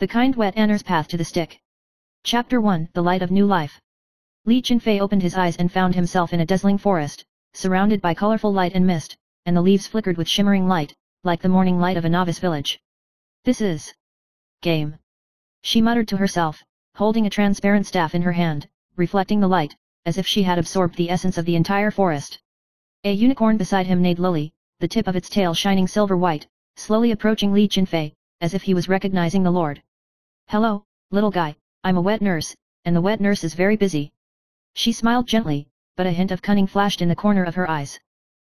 The kind wet Anner's path to the stick. Chapter 1, The Light of New Life. Li Chunfei opened his eyes and found himself in a dazzling forest, surrounded by colorful light and mist, and the leaves flickered with shimmering light, like the morning light of a novice village. This is game. She muttered to herself, holding a transparent staff in her hand, reflecting the light, as if she had absorbed the essence of the entire forest. A unicorn beside him neighed lowly, the tip of its tail shining silver white, slowly approaching Li Chunfei, as if he was recognizing the lord. Hello, little guy, I'm a wet nurse, and the wet nurse is very busy. She smiled gently, but a hint of cunning flashed in the corner of her eyes.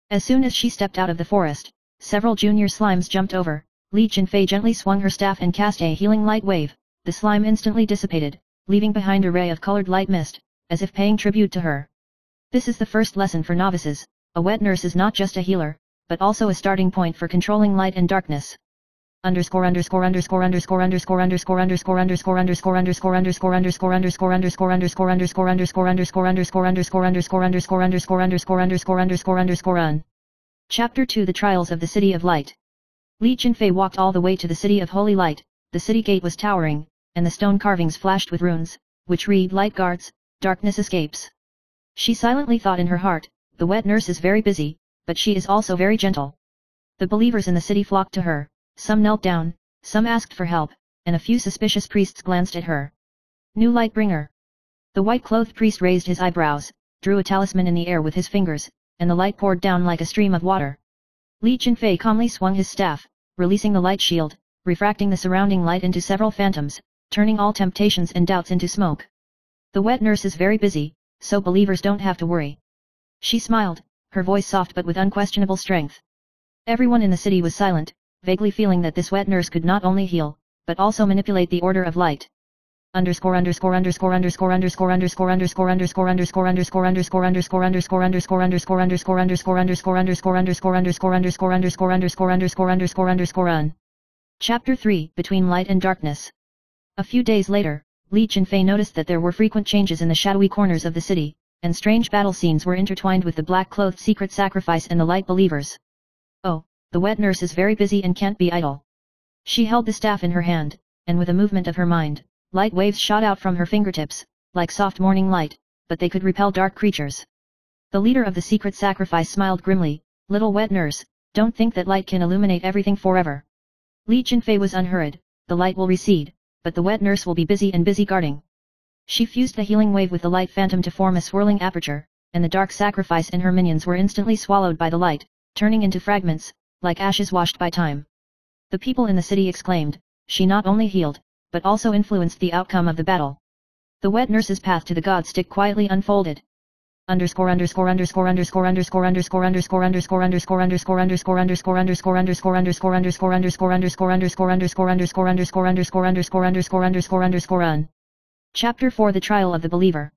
As soon as she stepped out of the forest, several junior slimes jumped over. Li Chunfei gently swung her staff and cast a healing light wave. The slime instantly dissipated, leaving behind a ray of colored light mist, as if paying tribute to her. This is the first lesson for novices. A wet nurse is not just a healer, but also a starting point for controlling light and darkness. Chapter 2, The Trials of the City of Light. Li Chunfei walked all the way to the City of Holy Light. The city gate was towering, and the stone carvings flashed with runes, which read Light Guards, Darkness Escapes. She silently thought in her heart, the wet nurse is very busy, but she is also very gentle. The believers in the city flocked to her, some knelt down, some asked for help, and a few suspicious priests glanced at her. New Light Bringer. The white-clothed priest raised his eyebrows, drew a talisman in the air with his fingers, and the light poured down like a stream of water. Li Chunfei calmly swung his staff, releasing the light shield, refracting the surrounding light into several phantoms, turning all temptations and doubts into smoke. The wet nurse is very busy, so believers don't have to worry. She smiled, her voice soft but with unquestionable strength. Everyone in the city was silent, vaguely feeling that this wet nurse could not only heal, but also manipulate the order of light. Chapter 3, Between Light and Darkness. A few days later, Li Chunfei noticed that there were frequent changes in the shadowy corners of the city, and strange battle scenes were intertwined with the black-clothed secret sacrifice and the light believers. Oh, the wet nurse is very busy and can't be idle. She held the staff in her hand, and with a movement of her mind, light waves shot out from her fingertips, like soft morning light, but they could repel dark creatures. The leader of the secret sacrifice smiled grimly, "Little wet nurse, don't think that light can illuminate everything forever." Li Chunfei was unhurried, the light will recede, but the wet nurse will be busy and busy guarding. She fused the healing wave with the light phantom to form a swirling aperture, and the dark sacrifice and her minions were instantly swallowed by the light, turning into fragments, like ashes washed by time. The people in the city exclaimed, she not only healed, but also influenced the outcome of the battle. The wet nurse's path to the god stick quietly unfolded. Chapter 4, The Trial of the Believer.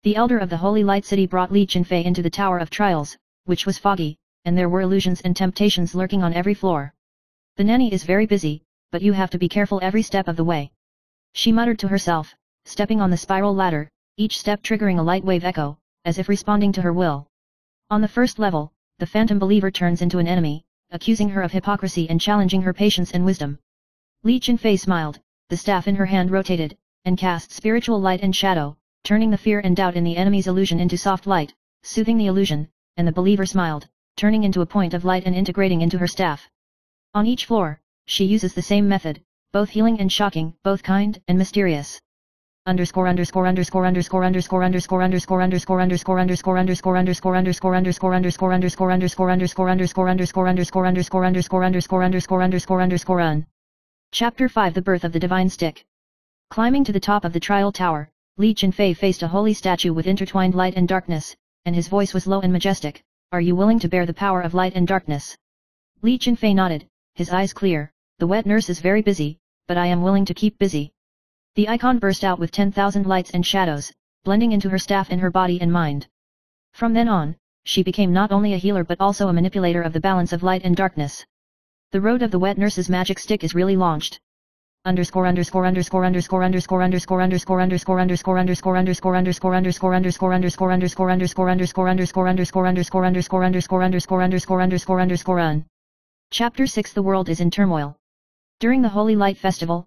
The elder of the Holy Light City brought Li Chunfei into the Tower of Trials, which was foggy, and there were illusions and temptations lurking on every floor. The nanny is very busy, but you have to be careful every step of the way. She muttered to herself, stepping on the spiral ladder, each step triggering a light wave echo, as if responding to her will. On the first level, the phantom believer turns into an enemy, accusing her of hypocrisy and challenging her patience and wisdom. Li Chunfei smiled, the staff in her hand rotated, and cast spiritual light and shadow, turning the fear and doubt in the enemy's illusion into soft light, soothing the illusion, and the believer smiled, turning into a point of light and integrating into her staff. On each floor, she uses the same method, both healing and shocking, both kind and mysterious. Chapter 5, The Birth of the Divine Stick. Climbing to the top of the trial tower, Li Chunfei faced a holy statue with intertwined light and darkness, and his voice was low and majestic. Are you willing to bear the power of light and darkness? Li Chunfei nodded, his eyes clear. The wet nurse is very busy, but I am willing to keep busy. The icon burst out with 10,000 lights and shadows, blending into her staff and her body and mind. From then on, she became not only a healer but also a manipulator of the balance of light and darkness. The road of the wet nurse's magic stick is really launched. Chapter 6, The World is in Turmoil. During the Holy Light Festival,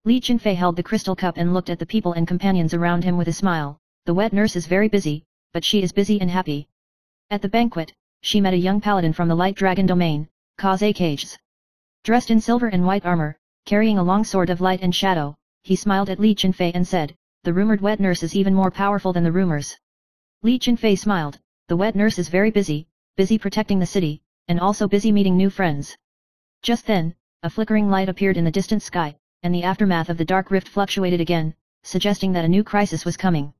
Li Qinfei held the crystal cup and looked at the people and companions around him with a smile. The wet nurse is very busy, but she is busy and happy. At the banquet, she met a young paladin from the light dragon domain, Kaze Cages. Dressed in silver and white armor, carrying a long sword of light and shadow, he smiled at Li Qinfei and said, "The rumored wet nurse is even more powerful than the rumors." Li Qinfei smiled, "The wet nurse is very busy protecting the city, and also busy meeting new friends." Just then, a flickering light appeared in the distant sky, and the aftermath of the dark rift fluctuated again, suggesting that a new crisis was coming.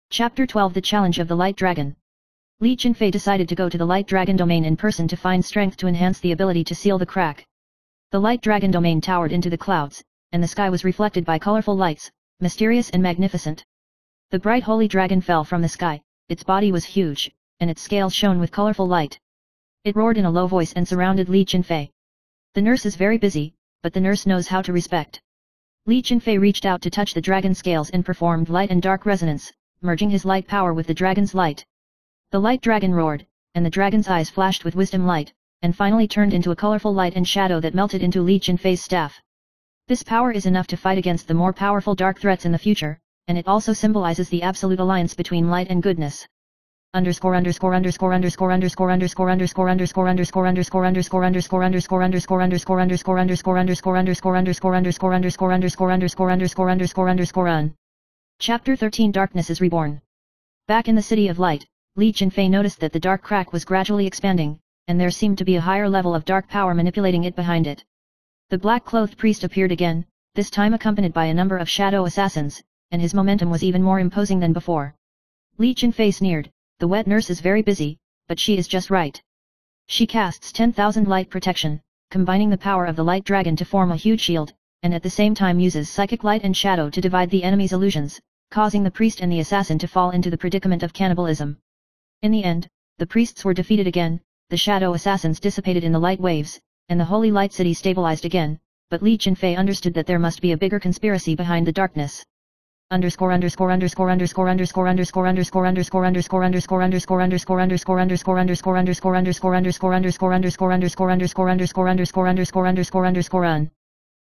Chapter 12 The Challenge of the Light Dragon. Li Qinfei decided to go to the Light Dragon domain in person to find strength to enhance the ability to seal the crack. The Light Dragon domain towered into the clouds, and the sky was reflected by colorful lights, mysterious and magnificent. The bright holy dragon fell from the sky, its body was huge, and its scales shone with colorful light. It roared in a low voice and surrounded Li Qinfei. The nurse is very busy, but the nurse knows how to respect. Li Qinfei reached out to touch the dragon scales and performed light and dark resonance, merging his light power with the dragon's light. The light dragon roared, and the dragon's eyes flashed with wisdom light, and finally turned into a colorful light and shadow that melted into Li Qinfei's staff. This power is enough to fight against the more powerful dark threats in the future, and it also symbolizes the absolute alliance between light and goodness. Chapter 13 Darkness is Reborn. Back in the City of Light, Li Qinfei noticed that the dark crack was gradually expanding, and there seemed to be a higher level of dark power manipulating it behind it. The black-clothed priest appeared again, this time accompanied by a number of shadow assassins, and his momentum was even more imposing than before. Li Qinfei sneered, "The wet nurse is very busy, but she is just right. She casts 10,000 light protection, combining the power of the light dragon to form a huge shield, and at the same time uses psychic light and shadow to divide the enemy's illusions, causing the priest and the assassin to fall into the predicament of cannibalism." In the end, the priests were defeated again, the shadow assassins dissipated in the light waves, and the holy light city stabilized again, but Li Qinfei understood that there must be a bigger conspiracy behind the darkness.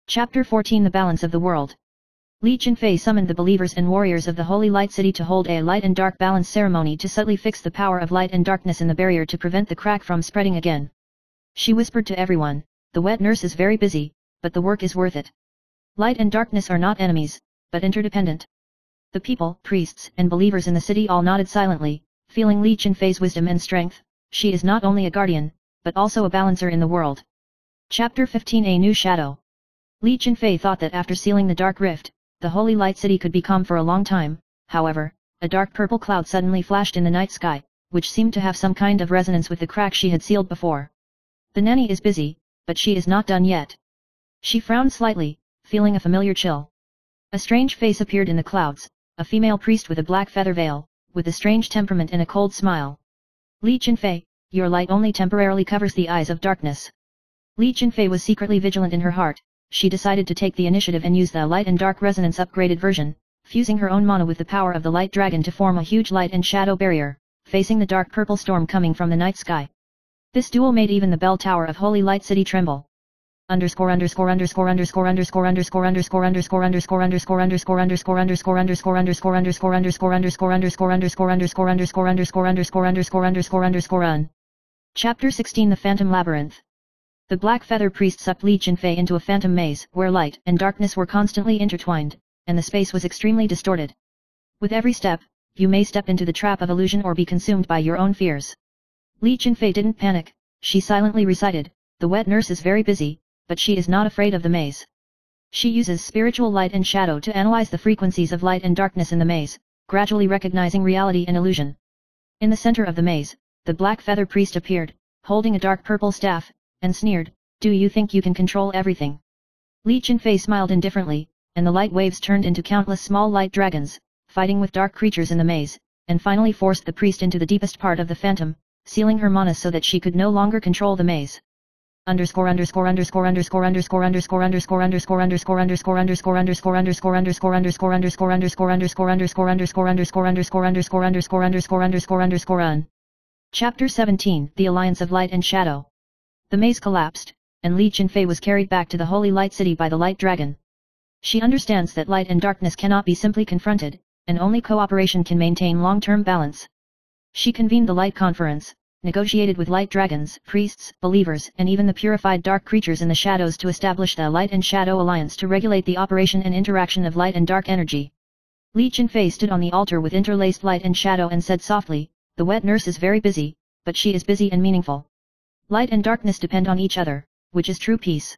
Chapter 14 The Balance of the World. Li Qinfei summoned the believers and warriors of the Holy Light City to hold a light and dark balance ceremony to subtly fix the power of light and darkness in the barrier to prevent the crack from spreading again. She whispered to everyone, "The wet nurse is very busy, but the work is worth it. Light and darkness are not enemies, but interdependent." The people, priests, and believers in the city all nodded silently, feeling Li Qinfei's wisdom and strength. She is not only a guardian, but also a balancer in the world. Chapter 15 A New Shadow. Li Qinfei thought that after sealing the dark rift, the Holy Light City could be calm for a long time. However, a dark purple cloud suddenly flashed in the night sky, which seemed to have some kind of resonance with the crack she had sealed before. The nanny is busy, but she is not done yet. She frowned slightly, feeling a familiar chill. A strange face appeared in the clouds, a female priest with a black feather veil, with a strange temperament and a cold smile. "Li Qinfei, your light only temporarily covers the eyes of darkness." Li Qinfei was secretly vigilant in her heart. She decided to take the initiative and use the light and dark resonance upgraded version, fusing her own mana with the power of the light dragon to form a huge light and shadow barrier, facing the dark purple storm coming from the night sky. This duel made even the bell tower of Holy Light City tremble. Chapter 16 The Phantom Labyrinth. The Black Feather Priest sucked Li Qinfei into a phantom maze where light and darkness were constantly intertwined, and the space was extremely distorted. With every step, you may step into the trap of illusion or be consumed by your own fears. Li Qinfei didn't panic. She silently recited, "The wet nurse is very busy, but she is not afraid of the maze." She uses spiritual light and shadow to analyze the frequencies of light and darkness in the maze, gradually recognizing reality and illusion. In the center of the maze, the Black Feather Priest appeared, holding a dark purple staff, and sneered, "Do you think you can control everything?" Li Qinfei smiled indifferently, and the light waves turned into countless small light dragons, fighting with dark creatures in the maze, and finally forced the priest into the deepest part of the phantom, sealing her mana so that she could no longer control the maze. Chapter 17, The Alliance of Light and Shadow. The maze collapsed, and Li Qinfei was carried back to the Holy Light City by the Light Dragon. She understands that light and darkness cannot be simply confronted, and only cooperation can maintain long-term balance. She convened the Light Conference, negotiated with light dragons, priests, believers, and even the purified dark creatures in the shadows to establish the Light and Shadow Alliance to regulate the operation and interaction of light and dark energy. Li Qinfei stood on the altar with interlaced light and shadow and said softly, "The wet nurse is very busy, but she is busy and meaningful. Light and darkness depend on each other, which is true peace."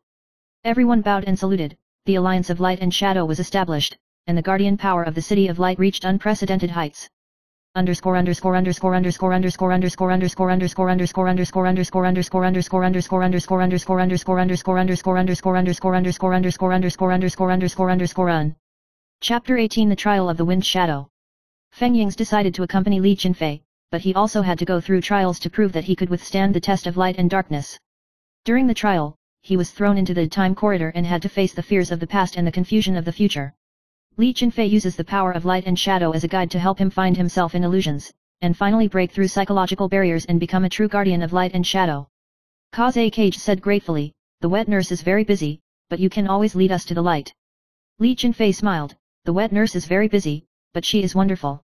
Everyone bowed and saluted. The alliance of light and shadow was established, and the guardian power of the City of Light reached unprecedented heights. Chapter 18 The Trial of the Wind Shadow. Feng Ying's decided to accompany Li Qinfei, but he also had to go through trials to prove that he could withstand the test of light and darkness. During the trial, he was thrown into the time corridor and had to face the fears of the past and the confusion of the future. Li Qinfei uses the power of light and shadow as a guide to help him find himself in illusions, and finally break through psychological barriers and become a true guardian of light and shadow. Kaze Cage said gratefully, "The wet nurse is very busy, but you can always lead us to the light." Li Qinfei smiled, "The wet nurse is very busy, but she is wonderful."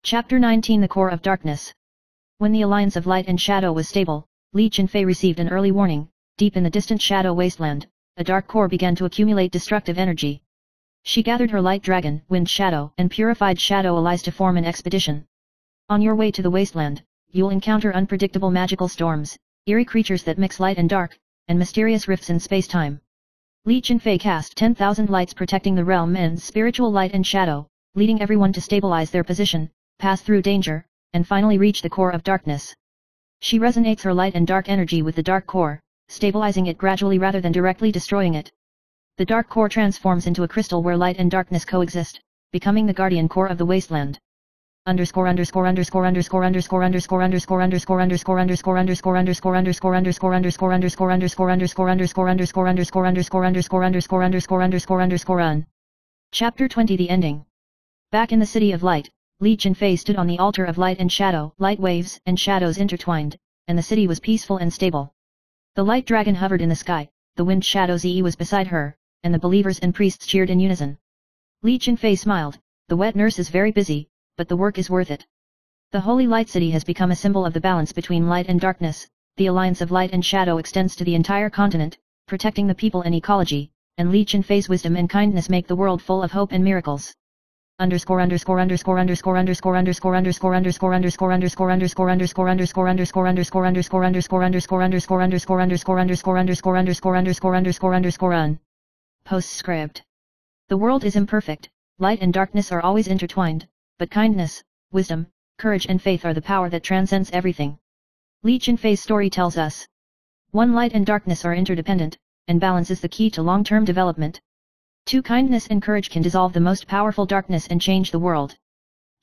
Chapter 19 The Core of Darkness. When the alliance of light and shadow was stable, Li Qinfei received an early warning. Deep in the distant shadow wasteland, a dark core began to accumulate destructive energy. She gathered her light dragon, wind shadow, and purified shadow allies to form an expedition. On your way to the wasteland, you'll encounter unpredictable magical storms, eerie creatures that mix light and dark, and mysterious rifts in space-time. Li Qinfei cast 10,000 lights protecting the realm and spiritual light and shadow, leading everyone to stabilize their position, pass through danger, and finally reach the core of darkness. She resonates her light and dark energy with the dark core, stabilizing it gradually rather than directly destroying it. The dark core transforms into a crystal where light and darkness coexist, becoming the guardian core of the wasteland. Chapter 20 The Ending. Back in the City of Light, Li Qinfei stood on the altar of light and shadow, light waves and shadows intertwined, and the city was peaceful and stable. The light dragon hovered in the sky, the wind shadow Zi was beside her, and the believers and priests cheered in unison. Li Qinfei smiled, "The wet nurse is very busy, but the work is worth it." The Holy Light City has become a symbol of the balance between light and darkness. The alliance of light and shadow extends to the entire continent, protecting the people and ecology, and Li Qinfei's wisdom and kindness make the world full of hope and miracles. Postscript. The world is imperfect, light and darkness are always intertwined, but kindness, wisdom, courage and faith are the power that transcends everything. Li Qinfei's story tells us. 1. Light and darkness are interdependent, and balance is the key to long-term development. 2. Kindness and courage can dissolve the most powerful darkness and change the world.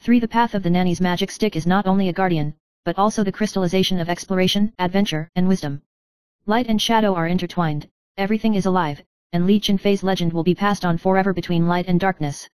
3. The path of the nanny's magic stick is not only a guardian, but also the crystallization of exploration, adventure, and wisdom. Light and shadow are intertwined, everything is alive, and Li Qinfei's legend will be passed on forever between light and darkness.